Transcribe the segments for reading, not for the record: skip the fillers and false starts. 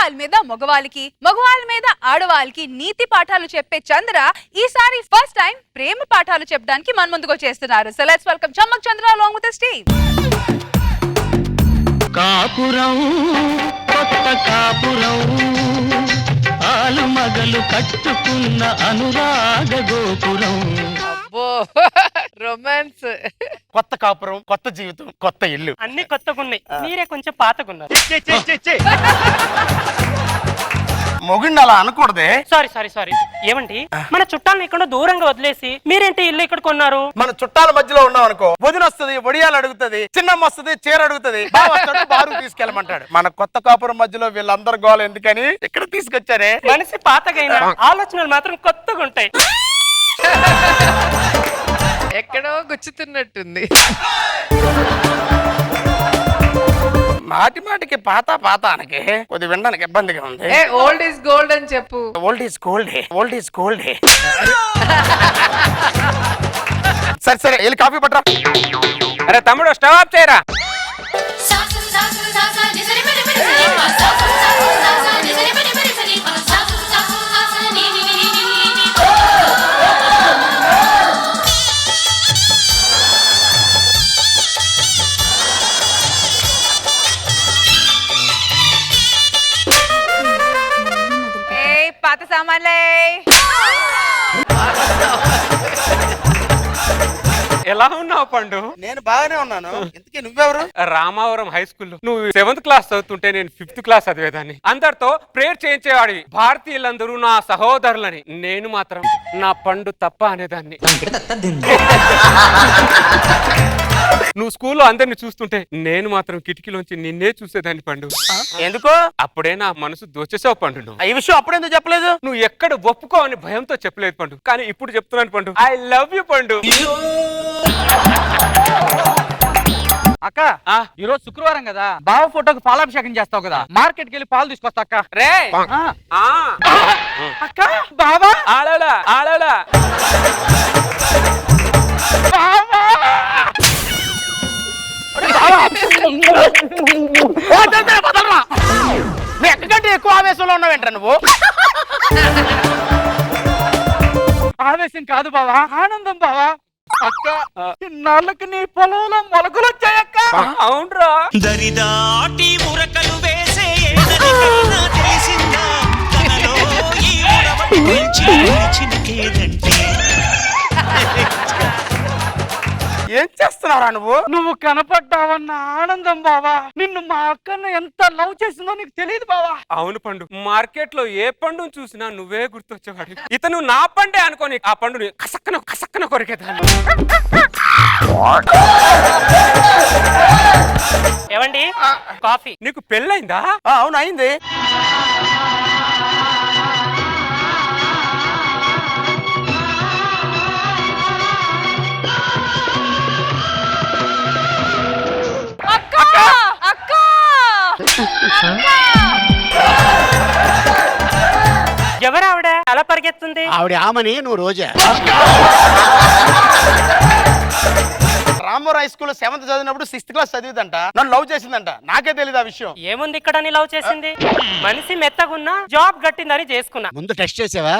ఆడవాళ్ళ మీద మగవాళ్ళకి, మగవాళ్ళ మీద ఆడవాళ్ళకి నీతి పాఠాలు చెప్పే చంద్ర ఈసారి ఫస్ట్ టైం ప్రేమ పాఠాలు చెప్పడానికి మన ముందుకు వచ్చేస్తున్నారు. So let's welcome Chammak Chandra along with his team. కాపురం కొత్త కాపురం ఆలు మగలు కట్టుకున్న అనురాగ గోపురం. రొమాన్స్. కొత్త కాపురం, కొత్త జీవితం, కొత్త ఇల్లు, అన్ని కొత్తగున్నాయి. మీరే కొంచెం పాతగున్నారు. మొగుడిని అలా అనకూడదే. సారీ ఏమండి, మన చుట్టాలను ఇక్కడ దూరంగా వదిలేసి మీరేంటి ఇల్లు ఇక్కడ కొన్నారు? మన చుట్టాల మధ్యలో ఉన్నాం అనుకో, వదిన వస్తుంది, వడియాలు అడుగుతుంది, చిన్నమ్మ వస్తుంది, చీర అడుగుతుంది, బావ వస్తాడు, బారు తీసుకెళ్ళమంటాడు. మన కొత్త కాపురం మధ్యలో వీళ్ళందరూ గోల ఎందుకని ఇక్కడ తీసుకొచ్చారే. మనిషి పాతగైనా ఆలోచనలు మాత్రం కొత్తగా ఉంటాయి. ఎక్కడో గుచ్చుతున్నట్టుంది. మాటి మాటికి పాత అనకి కొద్ది వినడానికి ఇబ్బందిగా ఉంది. ఓల్డ్ ఈస్ గోల్డ్ అని చెప్పు. Old is gold, old is gold. సరే వెళ్ళి కాఫీ పట్టరా. అరే తమ్ముడు, స్టవ్ ఆఫ్ చేయరా. పాత సామాన్లే. ఎలా ఉన్నావు పండు? నేను బాగానే ఉన్నాను. ఇంతకీ నువ్వెవరు? రామావరం హై స్కూల్లో నువ్వు 7th క్లాస్ చదువుతుంటే నేను 5th క్లాస్ చదివేదాన్ని. అందరితో ప్రేయర్ చేయించేవాడివి. భారతీయులందరూ నా సహోదరులని, నేను మాత్రం నా పండు తప్ప అనేదాన్ని. నువ్వు స్కూల్లో అందరిని చూస్తుంటే నేను మాత్రం కిటికీలోంచి నిన్నే చూసేదాన్ని పండు. ఎందుకో? అప్పుడే నా మనసు దోచేసావు పండు. నువ్వు ఈ విషయం అప్పుడెందుకు చెప్పలేదు? నువ్వు ఎక్కడ ఒప్పుకో అని భయంతో చెప్పలేదు పండు, కానీ ఇప్పుడు చెప్తున్నాను పండు. ఐ లవ్ యూ పండు. అక్క, ఈరోజు శుక్రవారం కదా, బావ ఫోటోకి పాలాభిషేకం చేస్తావు కదా, మార్కెట్ కి వెళ్ళి పాలు తీసుకొస్తా అక్క. రే అక్క, బావా ఆడాలా ఎక్కడికంటే ఎక్కువ ఆవేశంలో ఉన్నావేంట్రా నువ్వు? ఆవేశం కాదు బావా, ఆనందం బావా. అక్క, ఇన్నాళ్ళకి నీ పొలంలో మొలకలు వచ్చాయక్క. అవునరా. దరిదాటి ఉరకలు వేసే ఏదనికైనా తెలిసిందా తనలో ఈ ఉరవడి నుంచి చిన్నకేదంటే. ఏం చేస్తున్నావురా నువ్వు? నువ్వు కనపడ్డావన్న ఆనందం బావా. నిన్ను మా అక్కను ఎంత లవ్ చేసిందో నీకు తెలియదు బావా. అవును పండు, మార్కెట్ లో ఏ పండును చూసినా నువ్వే గుర్తొచ్చేవాడు. ఇతను నా పండే అనుకోని ఆ పండుని కసక్కన కొరికేదాన్ని. ఏమండి, కాఫీ. నీకు పెళ్ళైందా? అవును, అయింది. ఎవరు ఆవిడ అలా పరిగెత్తుంది? ఆవిడ ఆమని, నువ్వు రోజా. రామోరాయ్ స్కూల్ 7th చదివినప్పుడు 6th క్లాస్ చదివిదంట. నన్ను లవ్ చేసిందంట. నాకే తెలియదు ఆ విషయం. ఏముంది ఇక్కడ నీ లవ్ చేసింది? మనిషి మెత్తగున్నా జాబ్ గట్టిందని చేసుకున్నా. ముందు టెస్ట్ చేసావా?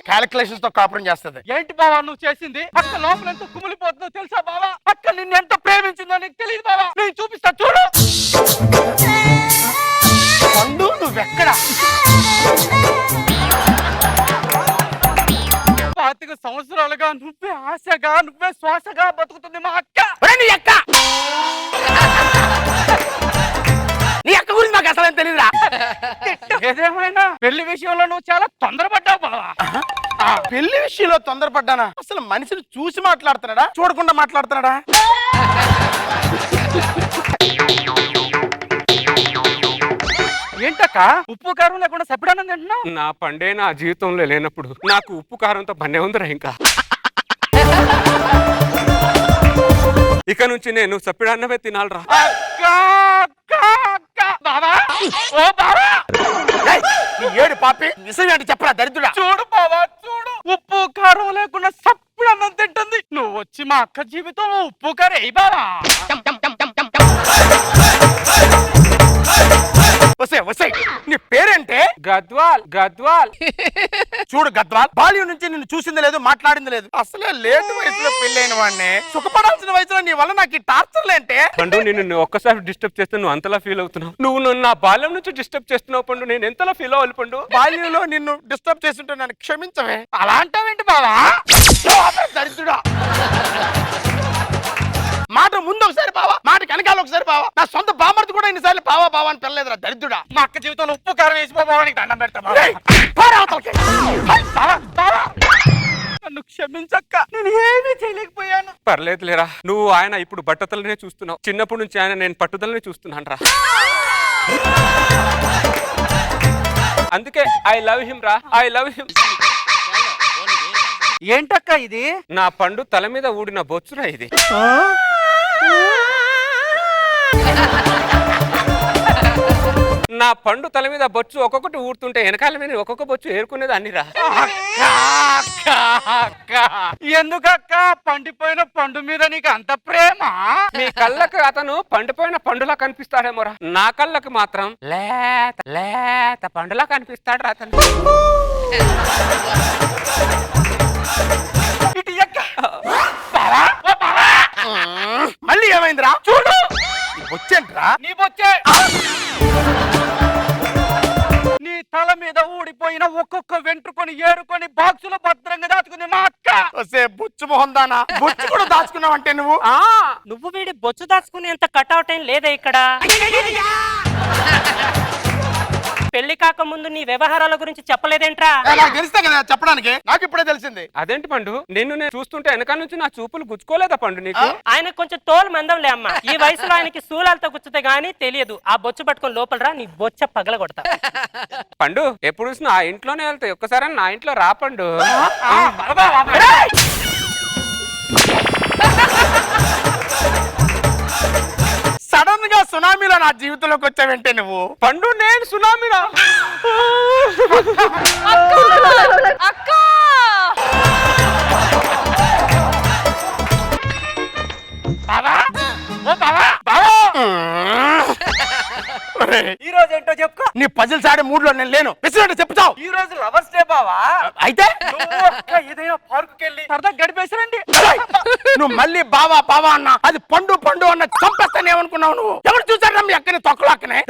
క్యాలిక్యులేషన్స్ తో కాపురం చేస్తుంది. ఏంటి బావా నువ్వు చేసింది? అక్క లోపల ఎంత కుమిలిపోతుందో తెలుసా బావా? అక్క నిన్ను ఎంత ప్రేమించిందో నీకు తెలియదు బావా. నేను చూపిస్తా చూడు. పండు, నువ్వెక్కడా? 25 సంవత్సరాలుగా నువ్వే ఆశగా, నువ్వే శ్వాసగా బతుకుతుంది మా అక్క. నీ అక్క గురించి నాకు అసలు తెలియదురా. ఏదేమైనా పెళ్లి విషయంలో నువ్వు చాలా తొందరపడ్డావు బావా. పెళ్లి విషయంలో తొందరపడ్డానా? అసలు మనిషిని చూసి మాట్లాడుతున్నాడా, చూడకుండా మాట్లాడుతున్నాడా? ఏంటక్క ఉప్పు కారం లేకుండా సపిడానం తింటున్నావు? నా పండే నా జీవితంలో లేనప్పుడు నాకు ఉప్పు కారంతో పనే ఉందిరా. ఇంకా ఇక నుంచి నేను సప్పిడన్నమే తినాలరా. ఏడు పాపి, నిజం ఏంటి చెప్పరా దరిద్రుడా? చూడు బావా చూడు, ఉప్పు కారం లేకుండా సప్పుడు అన్నం తింటుంది. నువ్వు వచ్చి మా అక్క జీవితంలో ఉప్పు కారం వేయి బావా. గద్వాల్ గద్వాల్. చూడు గద్వాల్, బాల్యం నుంచి నిన్ను చూసింది లేదు, మాట్లాడింది లేదు. అసలే లేట్ వయసులో పెళ్ళైన వాడిని, సుఖపడాల్సిన వయసులో నీ వల్ల నాకు ఈ టార్చర్లు అంటే. పండు నిన్ను ఒక్కసారి డిస్టర్బ్ చేస్తే నువ్వు అంతలా ఫీల్ అవుతున్నావు. నువ్వు నన్ను నా బాల్యం నుంచి డిస్టర్బ్ చేస్తున్నావు పండు. నేను ఎంతలా ఫీల్ అవ్వాలి పండు? బాల్యంలో నిన్ను డిస్టర్బ్ చేస్తుంటే నన్ను క్షమించవే. అలా అంటావేంటి బావా? దరిద్రుడా, మాట ముందు ఒకసారి బావా, మాట వెనకాల ఒకసారి బావా. నా సొంత బామర్ది కూడా ఇన్నిసార్లు బావా బావా అని పిల్లలేదురా దరిద్రుడా. మా అక్క జీవితంలో ఉప్పు కారం వేసి బావానికి దండం పెడతా బావ. ఏయ్, పోరా అవతలకి. బావా, బావా. నన్ను క్షమించక్క, నేను ఏమీ చేయలేకపోయాను. పర్లేదు లేరా, నువ్వు ఆయన ఇప్పుడు బట్టతలనే చూస్తున్నావు. చిన్నప్పటి నుంచి ఆయన నేను పట్టుదలనే చూస్తున్నాను రా. అందుకే ఐ లవ్ హిమ్ రా, ఐ లవ్ హిమ్. ఏంటక్క ఇది? నా పండు తల మీద ఊడిన బొచ్చురా ఇది. నా పండు తల మీద బొచ్చు ఒక్కొక్కటి ఊడుతుంటే వెనకాల మీద ఒక్కొక్క బొచ్చు ఏరుకునేది అన్నిరా. ఎందుకక్క పండిపోయిన పండు మీద నీకు అంత ప్రేమ? మీ కళ్ళకు అతను పండిపోయిన పండులా కనిపిస్తాడేమోరా, నా కళ్ళకు మాత్రం లేత లేత పండులా కనిపిస్తాడు రా అతను. ఇటు ఎక్క. మళ్ళీ ఏమైందిరా? చూడు వచ్చేంట్రా. నీ బొచ్చే నీ తల మీద ఊడిపోయిన ఒక్కొక్క వెంట్రుకొని ఏరుకొని బాక్సులో భద్రంగా దాచుకుంది మా అక్క. వస్తే బుచ్చు మొహం దానా, బుచ్చు కూడా దాచుకున్నావు అంటే నువ్వు. నువ్వు వీడి బొచ్చు దాచుకునేంత కట్అవుట్ ఏం లేదా ఇక్కడ? పెళ్లి కాక ముందు నీ వ్యవహారాల గురించి చెప్పలేదేంట్రా? నాకు తెలిస్తే కదా చెప్పడానికి, నాకు ఇప్పుడే తెలిసింది. అదేంటి పండు, నిన్ను నేను చూస్తుంటే వెనకాల నుంచి నా చూపులు గుచ్చుకోలేదా పండు నీకు? ఆయన కొంచెం తోలు మందంలే అమ్మ. ఈ వయసులో ఆయనకి శూలాలతో గుచ్చితే గానీ తెలియదు. ఆ బొచ్చు పట్టుకొని లోపల రా, నీ బొచ్చ పగల కొడతా. పండు ఎప్పుడు చూసినా ఆ ఇంట్లోనే వెళ్తాయి, ఒక్కసారి నా ఇంట్లో రా పండు. సడన్ గా సునామీలో నా జీవితంలోకి వచ్చావంటే నువ్వు. పండు నేను సునామీరా. అక్క ఈ రోజు ఏంటో చెప్పుకో. నీ పజిల్స్ ఆడే మూడ్ లో నేను లేను. పిచ్చినట్టు చెప్తావు. ఈ రోజు లవర్స్ డే బావా. అయితే నువ్వు అక్క ఏదైనా పార్కు కెళ్ళి సరదా గడిపేసారండి. నువ్వు మళ్ళీ బావా బావా అన్నా, అది పండు పండు అన్న చంపేస్తానే అనుకున్నావు నువ్వు. ఎవరు చూసారా మీ అక్కని తొక్కలు అక్కనే?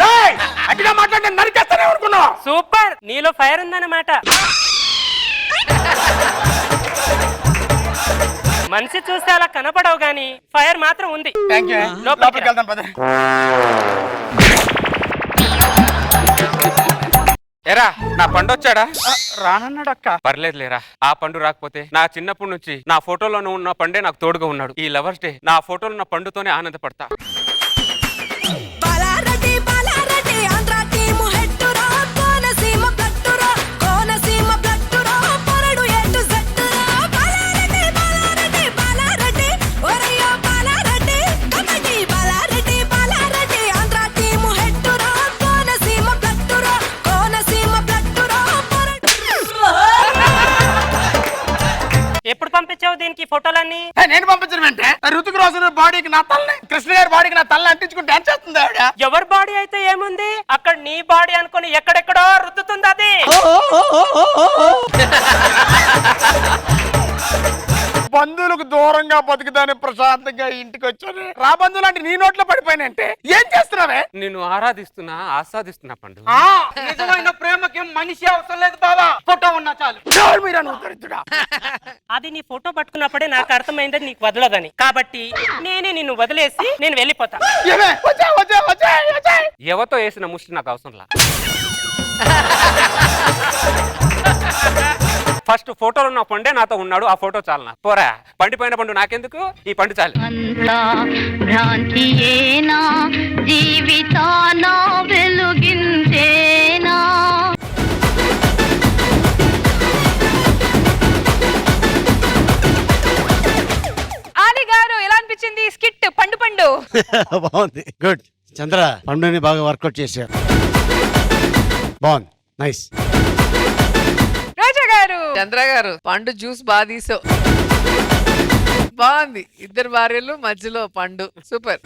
అట్టిగా మాట్లాడి నరికేస్తానే అనుకున్నావు. సూపర్, నీలో ఫైర్ ఉందన్నమాట. మనిషి చూస్తే అలా కనపడవు గాని ఫైర్ మాత్రం ఉంది. Thank you. లోపలికి వెళ్దాం పద. ఎరా నా పండు వచ్చాడా? రానన్నాడు అక్క. పర్లేదు లేరా, ఆ పండు రాకపోతే నా చిన్నప్పటి నుంచి నా ఫోటోలో ఉన్న పండే నాకు తోడుగా ఉన్నాడు. ఈ లవర్స్ డే నా ఫోటోలో ఉన్న పండుతోనే ఆనందపడతా. ఎప్పుడు పంపించావు దీనికి ఫోటోలన్నీ? నేను పంపించడం అంటే ఋతుకు రోజు బాడీకి నా తల్లని, కృష్ణ గారి బాడీకి నా తల్లని అంటించుకుని డాన్స్ చేస్తుంది ఆవిడ. ఎవరి బాడీ అయితే ఏముంది, అక్కడ నీ బాడీ అనుకుని ఎక్కడెక్కడో రుద్దుతుంది అది. బంధువులకు దూరంగా బతుకుతాను ప్రశాంతంగా ఇంటికి వచ్చాను. రా బంధువులు అంటే నీ నోట్లో పడిపోయినంటే ఏం చేస్తున్నావే? నేను ఆరాధిస్తున్నా, ఆస్వాదిస్తున్నా పండు. నిజమైన ప్రేమకి మనిషి అవసరం లేదు బావా, ఫోటో ఉన్నా చాలు. మీరా నువ్వు దరిద్రుడా. అది నీ ఫోటో పట్టుకున్నప్పుడే నాకు అర్థమైంది నీకు వదలదని. కాబట్టి నేనే నిన్ను వదిలేసి నేను వెళ్ళిపోతా. ఏమే? వచ్చేయ్, వచ్చేయ్, వచ్చేయ్, వచ్చేయ్. ఎవతో వేసిన ముష్టి నాకు అవసరంలా. ఫస్ట్ ఫోటోలో ఉన్న పండే నాతో ఉన్నాడు, ఆ ఫోటో చాలు నాకు. పోరా, పండిపోయిన పండు నాకెందుకు, ఈ పండు చాలు. అంతా భ్రాంతియేనా, జీవితాన వెలుగించేనా. ఆలి గారు ఎలా అనిపించింది స్కిట్ పండు పండు? బాగుంది, గుడ్. చంద్ర పండుని బాగా వర్కౌట్ చేశారు, బాగుంది, నైస్. రోజా గారు, చంద్ర గారు పండు జ్యూస్ బాగా తీసావు, బాగుంది. ఇద్దరు భార్యలు మధ్యలో పండు, సూపర్.